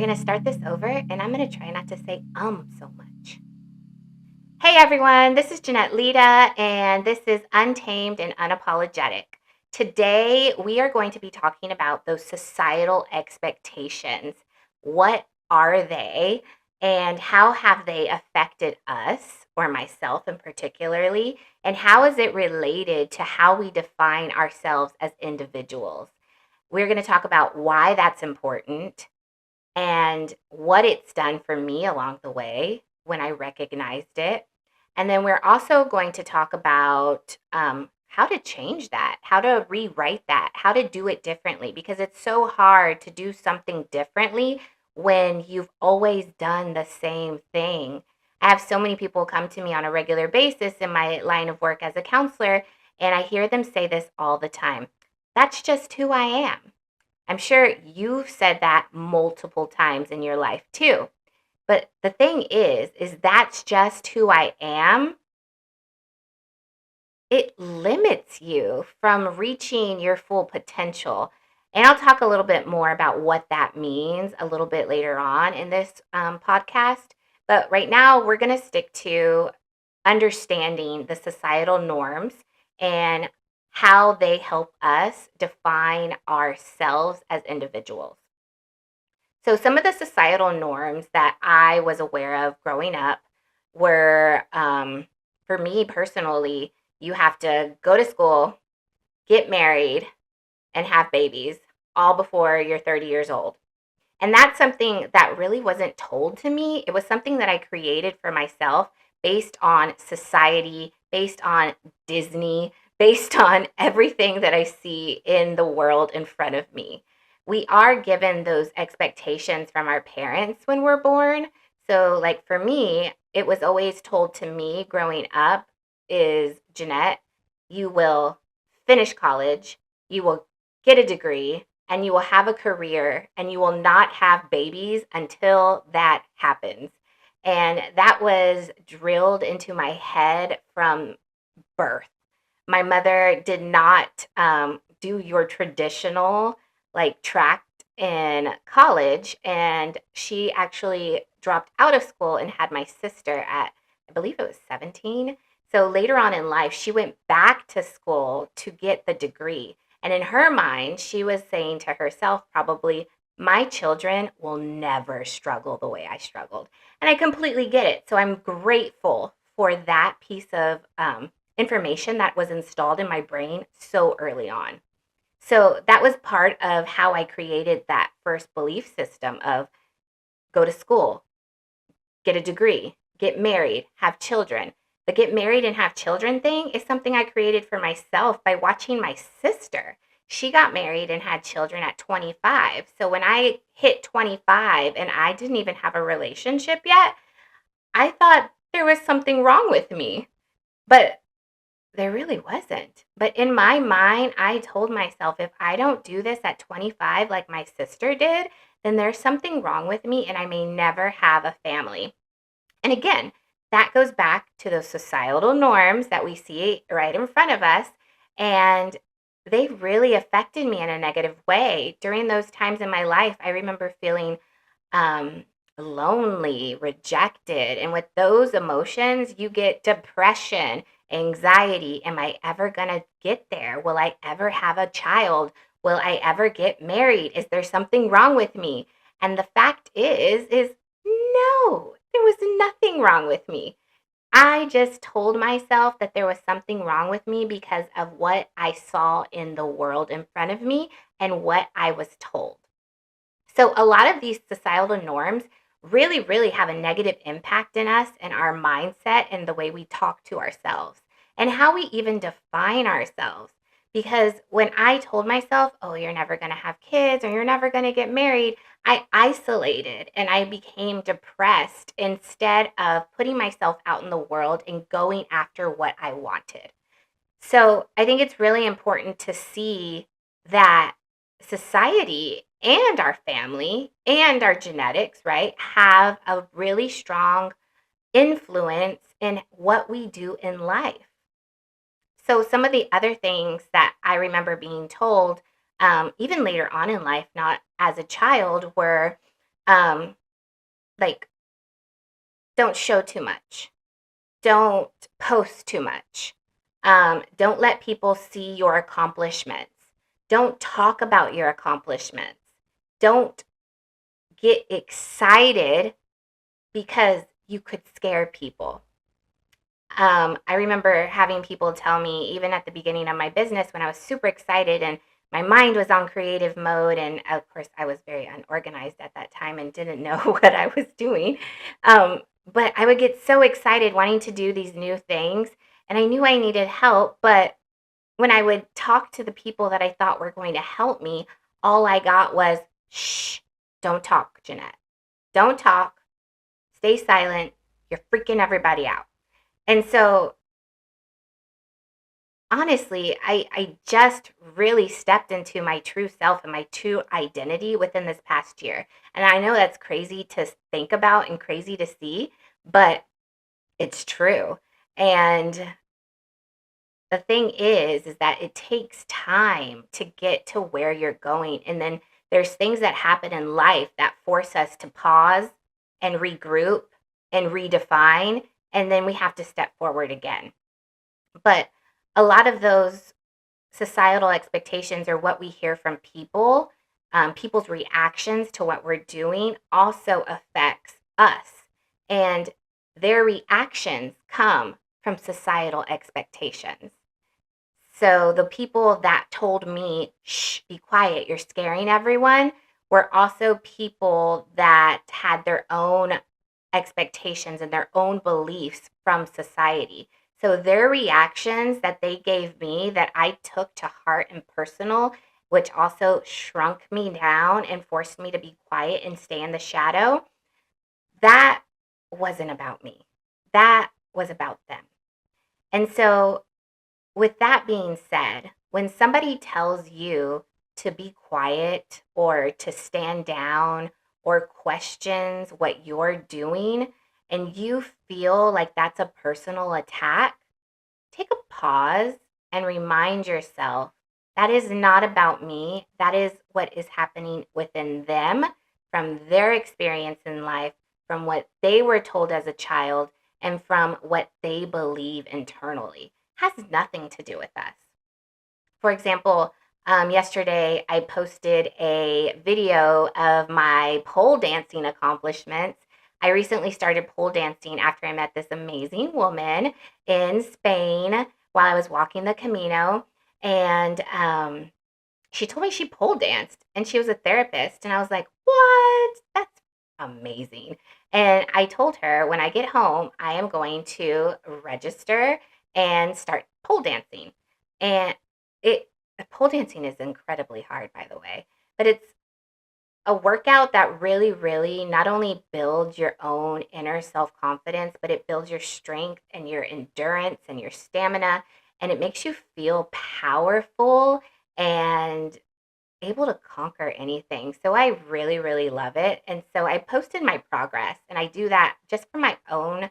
We're going to start this over, and I'm going to try not to say so much. Hey everyone, this is Jeanette Lira, and this is Untamed and Unapologetic. Today, we are going to be talking about those societal expectations. What are they, and how have they affected us, or myself in particularly, and how is it related to how we define ourselves as individuals? We're going to talk about why that's important and what it's done for me along the way when I recognized it. And then we're also going to talk about how to change that, how to rewrite that, how to do it differently, because it's so hard to do something differently when you've always done the same thing. I have so many people come to me on a regular basis in my line of work as a counselor, and I hear them say this all the time. That's just who I am. I'm sure you've said that multiple times in your life too. But the thing is that's just who I am. It limits you from reaching your full potential. And I'll talk a little bit more about what that means a little bit later on in this podcast. But right now, we're going to stick to understanding the societal norms and how they help us define ourselves as individuals. So, some of the societal norms that I was aware of growing up were, for me personally, you have to go to school, get married, and have babies all before you're 30 years old. And that's something that really wasn't told to me. It was something that I created for myself based on society, based on Disney, based on everything that I see in the world in front of me. We are given those expectations from our parents when we're born. So, like for me, it was always told to me growing up is Jeanette, you will finish college, you will get a degree, and you will have a career, and you will not have babies until that happens. And that was drilled into my head from birth. My mother did not do your traditional like track in college, and she actually dropped out of school and had my sister at, I believe it was 17. So later on in life, she went back to school to get the degree. And in her mind, she was saying to herself, probably, my children will never struggle the way I struggled. And I completely get it. So I'm grateful for that piece of information that was installed in my brain so early on. So that was part of how I created that first belief system of go to school, get a degree, get married, have children. The get married and have children thing is something I created for myself by watching my sister. She got married and had children at 25. So when I hit 25 and I didn't even have a relationship yet, I thought there was something wrong with me. But there really wasn't. But in my mind, I told myself if I don't do this at 25 like my sister did, then there's something wrong with me and I may never have a family. And again, that goes back to those societal norms that we see right in front of us. And they really affected me in a negative way. During those times in my life, I remember feeling lonely, rejected. And with those emotions, you get depression, anxiety. Am I ever going to get there? Will I ever have a child? Will I ever get married? Is there something wrong with me? And the fact is no, there was nothing wrong with me. I just told myself that there was something wrong with me because of what I saw in the world in front of me and what I was told. So a lot of these societal norms really, really have a negative impact in us and our mindset and the way we talk to ourselves and how we even define ourselves. Because when I told myself, oh, you're never going to have kids or you're never going to get married, I isolated and I became depressed instead of putting myself out in the world and going after what I wanted. So I think it's really important to see that society and our family and our genetics, right, have a really strong influence in what we do in life. So some of the other things that I remember being told, even later on in life, not as a child, were Like, don't show too much. Don't post too much. Don't let people see your accomplishments. Don't talk about your accomplishments. Don't get excited because you could scare people. I remember having people tell me, even at the beginning of my business, when I was super excited and my mind was on creative mode. And of course, I was very unorganized at that time and didn't know what I was doing. But I would get so excited wanting to do these new things. And I knew I needed help. But when I would talk to the people that I thought were going to help me, all I got was, shh, don't talk, Jeanette. Don't talk. Stay silent. You're freaking everybody out. And so, honestly, I just really stepped into my true self and my true identity within this past year. And I know that's crazy to think about and crazy to see, but it's true. And the thing is that it takes time to get to where you're going. And then there's things that happen in life that force us to pause and regroup and redefine. And then we have to step forward again. But a lot of those societal expectations or what we hear from people, people's reactions to what we're doing also affects us. And their reactions come from societal expectations. So the people that told me, shh, be quiet, you're scaring everyone, were also people that had their own expectations and their own beliefs from society. So their reactions that they gave me that I took to heart and personal, which also shrunk me down and forced me to be quiet and stay in the shadow, that wasn't about me. That was about them. And so, with that being said, when somebody tells you to be quiet or to stand down or questions what you're doing and you feel like that's a personal attack, take a pause and remind yourself that is not about me. That is what is happening within them from their experience in life, from what they were told as a child, and from what they believe internally. Has nothing to do with us. For example, yesterday I posted a video of my pole dancing accomplishments. I recently started pole dancing after I met this amazing woman in Spain while I was walking the Camino. And she told me she pole danced and she was a therapist. And I was like, what? That's amazing. And I told her when I get home, I am going to register and start pole dancing. And it pole dancing is incredibly hard, by the way, but it's a workout that really, really not only builds your own inner self confidence, but it builds your strength and your endurance and your stamina. And it makes you feel powerful and able to conquer anything. So I really, really love it. And so I posted my progress, and I do that just for my own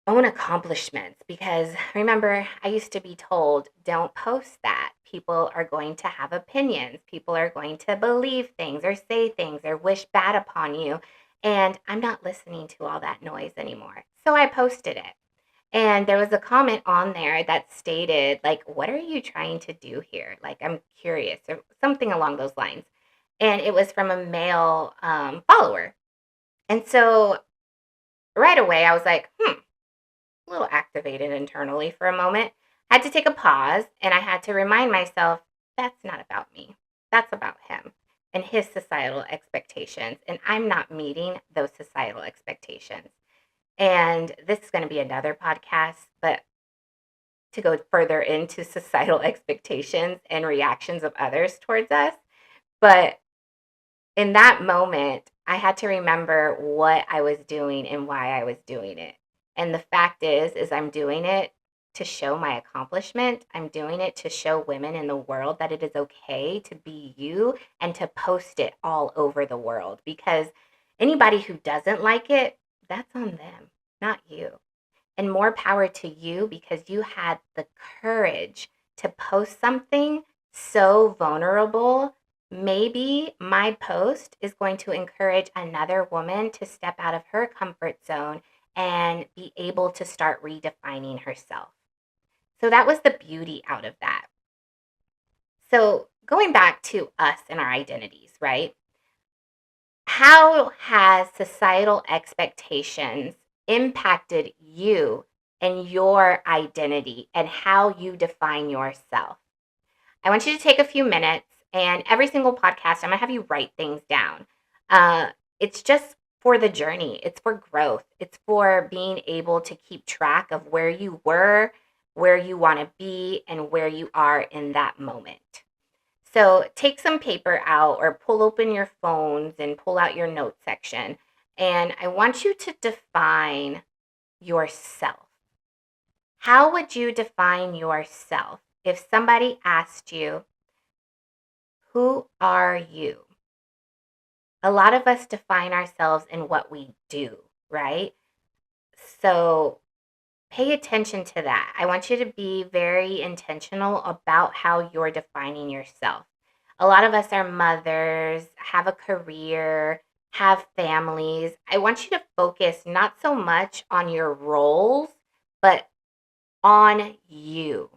accomplishments because remember, I used to be told, don't post that. People are going to have opinions. People are going to believe things or say things or wish bad upon you. And I'm not listening to all that noise anymore. So I posted it. And there was a comment on there that stated, like, what are you trying to do here? Like, I'm curious, or something along those lines. And it was from a male follower. And so right away, I was like, a little activated internally for a moment. I had to take a pause and I had to remind myself that's not about me. That's about him and his societal expectations. And I'm not meeting those societal expectations. And this is going to be another podcast, but to go further into societal expectations and reactions of others towards us. But in that moment, I had to remember what I was doing and why I was doing it. And the fact is I'm doing it to show my accomplishment. I'm doing it to show women in the world that it is okay to be you and to post it all over the world because anybody who doesn't like it, that's on them, not you. And more power to you because you had the courage to post something so vulnerable, maybe my post is going to encourage another woman to step out of her comfort zone and be able to start redefining herself. So that was the beauty out of that. So going back to us and our identities, right? How has societal expectations impacted you and your identity and how you define yourself? I want you to take a few minutes, and every single podcast, I'm going to have you write things down. It's just for the journey, it's for growth, it's for being able to keep track of where you were, where you want to be, and where you are in that moment. So take some paper out or pull open your phones and pull out your notes section. And I want you to define yourself. How would you define yourself if somebody asked you, who are you? A lot of us define ourselves in what we do, right? So pay attention to that. I want you to be very intentional about how you're defining yourself. A lot of us are mothers, have a career, have families. I want you to focus not so much on your roles, but on you.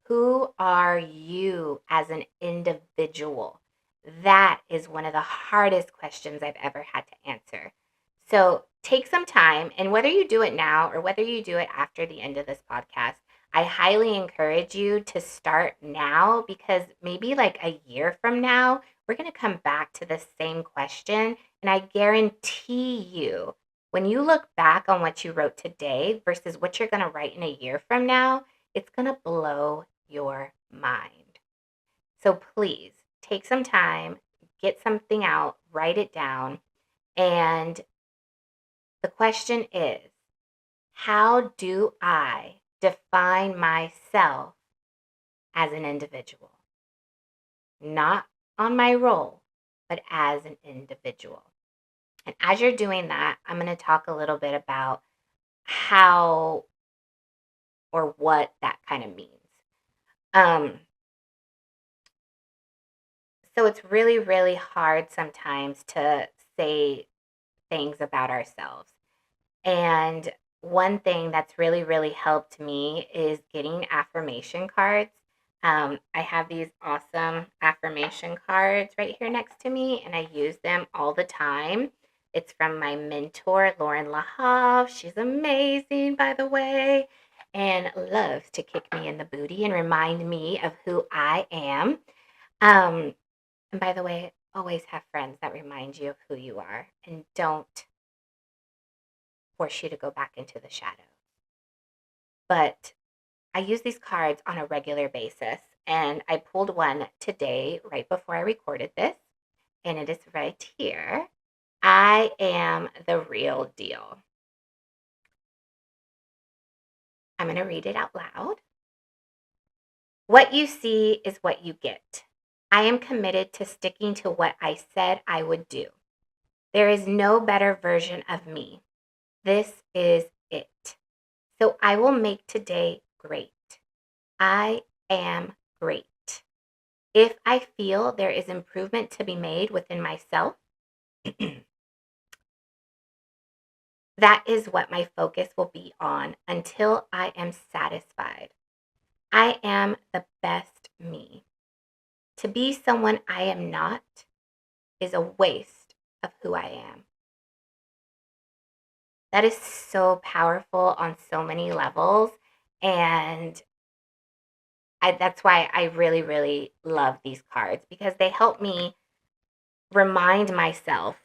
Who are you as an individual? That is one of the hardest questions I've ever had to answer. So take some time, and whether you do it now or whether you do it after the end of this podcast, I highly encourage you to start now, because maybe like a year from now, we're going to come back to the same question. And I guarantee you, when you look back on what you wrote today versus what you're going to write in a year from now, it's going to blow your mind. So please take some time, get something out, write it down. And the question is, how do I define myself as an individual? Not on my role, but as an individual. And as you're doing that, I'm going to talk a little bit about how or what that kind of means. So it's really, really hard sometimes to say things about ourselves. And one thing that's really, really helped me is getting affirmation cards. I have these awesome affirmation cards right here next to me, and I use them all the time. It's from my mentor, Lauren LaHave. She's amazing, by the way, and loves to kick me in the booty and remind me of who I am. And by the way, always have friends that remind you of who you are and don't force you to go back into the shadows. But I use these cards on a regular basis, and I pulled one today right before I recorded this, and it is right here. I am the real deal. I'm going to read it out loud. What you see is what you get. I am committed to sticking to what I said I would do. There is no better version of me. This is it. So I will make today great. I am great. If I feel there is improvement to be made within myself, that is what my focus will be on until I am satisfied. I am the best me. To be someone I am not is a waste of who I am. That is so powerful on so many levels. And that's why I really, really love these cards, because they help me remind myself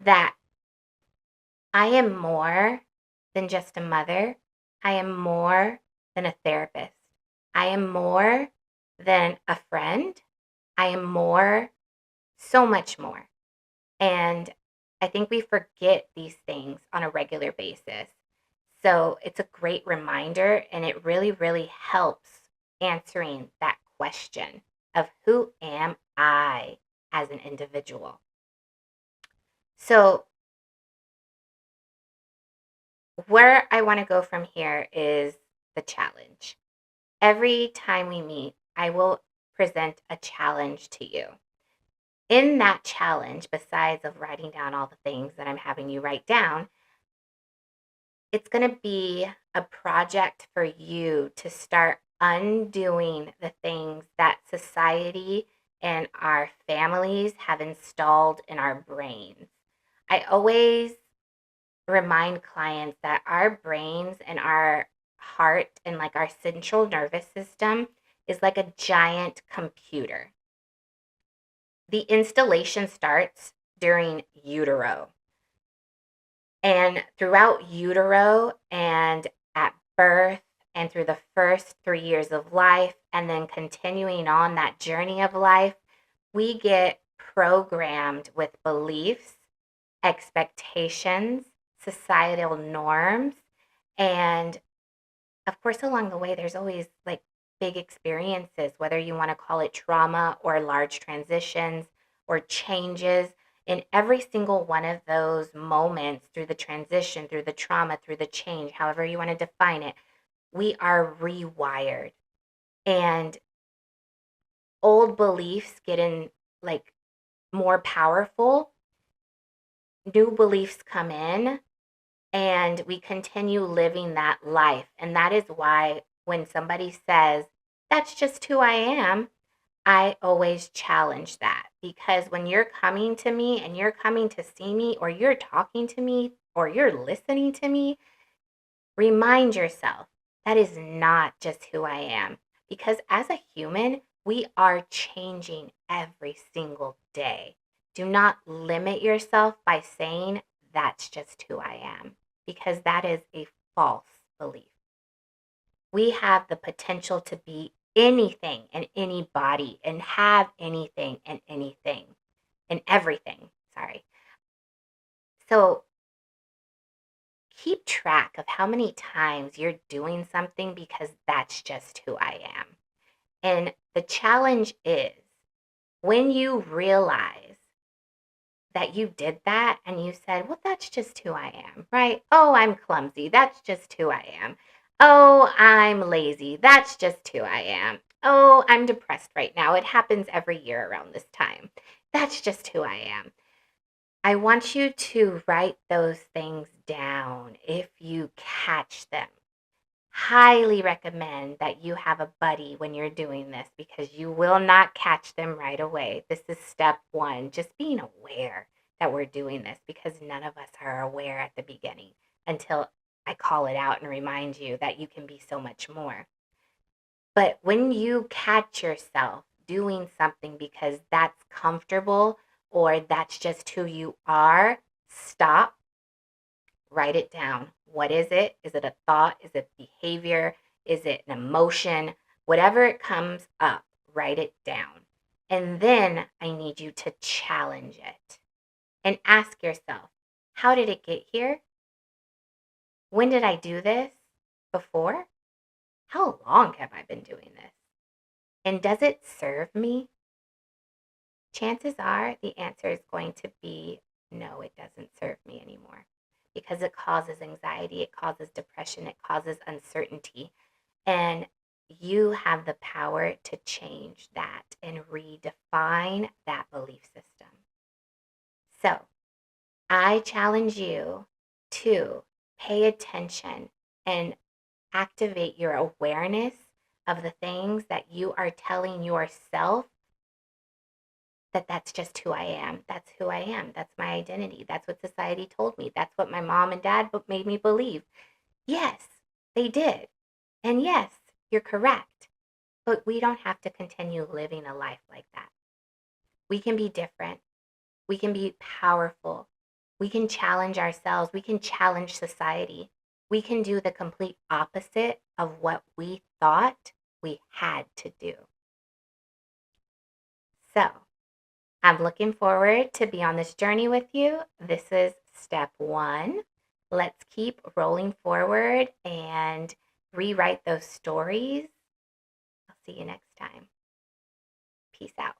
that I am more than just a mother. I am more than a therapist. I am more than a friend. I am more, so much more. And I think we forget these things on a regular basis. So it's a great reminder, and it really, really helps answering that question of who am I as an individual. So where I want to go from here is the challenge. Every time we meet, I will present a challenge to you. In that challenge, besides of writing down all the things that I'm having you write down, it's going to be a project for you to start undoing the things that society and our families have installed in our brains. I always remind clients that our brains and our heart and like our central nervous system is like a giant computer. The installation starts during utero. And throughout utero and at birth and through the first 3 years of life, and then continuing on that journey of life, we get programmed with beliefs, expectations, societal norms, and of course, along the way, there's always like big experiences, whether you want to call it trauma or large transitions or changes. In every single one of those moments, through the transition, through the trauma, through the change, however you want to define it, we are rewired. And old beliefs get in like more powerful, new beliefs come in, and we continue living that life. And that is why when somebody says, that's just who I am, I always challenge that, because when you're coming to me and you're coming to see me, or you're talking to me, or you're listening to me, remind yourself that is not just who I am. Because as a human, we are changing every single day. Do not limit yourself by saying, that's just who I am, because that is a false belief. We have the potential to be anything and anybody and have anything and anything and everything. Sorry. So keep track of how many times you're doing something because that's just who I am. And the challenge is when you realize that you did that and you said, well, that's just who I am, right? Oh, I'm clumsy. That's just who I am. Oh, I'm lazy. That's just who I am. Oh, I'm depressed right now. It happens every year around this time. That's just who I am. I want you to write those things down if you catch them. Highly recommend that you have a buddy when you're doing this, because you will not catch them right away. This is step one, just being aware that we're doing this, because none of us are aware at the beginning until I call it out and remind you that you can be so much more. But when you catch yourself doing something because that's comfortable or that's just who you are, stop, write it down. What is it? Is it a thought? Is it behavior? Is it an emotion? Whatever it comes up, write it down. And then I need you to challenge it and ask yourself, how did it get here? When did I do this before? How long have I been doing this? And does it serve me? Chances are the answer is going to be no, it doesn't serve me anymore, because it causes anxiety, it causes depression, it causes uncertainty. And you have the power to change that and redefine that belief system. So I challenge you to pay attention and activate your awareness of the things that you are telling yourself that that's just who I am. That's who I am. That's my identity. That's what society told me. That's what my mom and dad made me believe. Yes, they did. And yes, you're correct. But we don't have to continue living a life like that. We can be different. We can be powerful. We can challenge ourselves. We can challenge society. We can do the complete opposite of what we thought we had to do. So, I'm looking forward to be on this journey with you. This is step one. Let's keep rolling forward and rewrite those stories. I'll see you next time. Peace out.